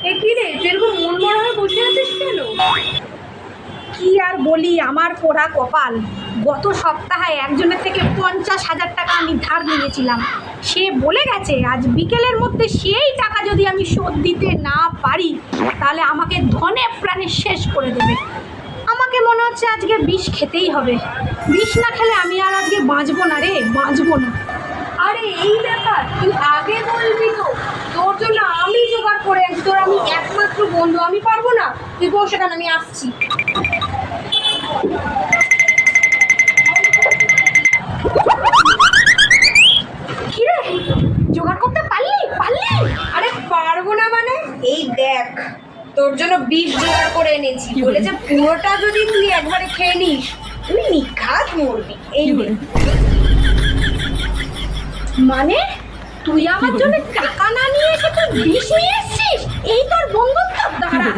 এ কি রে, তুই এরকম মন মরা হয়ে বসে আছিস কেন? কি আর বলি, আমার পোড়া কপাল। গত সপ্তাহে একজনের থেকে 50,000 টাকা আমি ধার নিয়েছিলাম। সে বলে গেছে আজ বিকেলের মধ্যে সেই টাকা যদি আমি শোধ দিতে না পারি তাহলে আমাকে ধনে প্রাণে শেষ করে দেবে। আমাকে মনে হচ্ছে আজকে বিষ খেতেই হবে। বিষ না খেলে আমি আর আজকে বাঁচবো না রে, বাঁচবো না। আরে এই ব্যাপার, তুই আগে বলবি তো। তোর জন্য আমি জোগাড় করে আনছি, তোর আমি একমাত্র বন্ধু, আমি পারবো না? তুই বস এখানে, আমি আসছি। কি রে, জোগাড় করতে পারলি পারলি? আরে পারবো না মানে, এই দেখ তোর জন্য বিষ জোগাড় করে এনেছি। বলেছে পুরোটা যদি তুই একবারে খেয়ে নিস তুই নিঘাত মরবি। এই নে। মানে তুই আমার জন্য টাকা না নিয়ে এসে তুই বিষ নিয়ে এসছিস? এই তোর বন্ধুত্ব? দাঁড়া,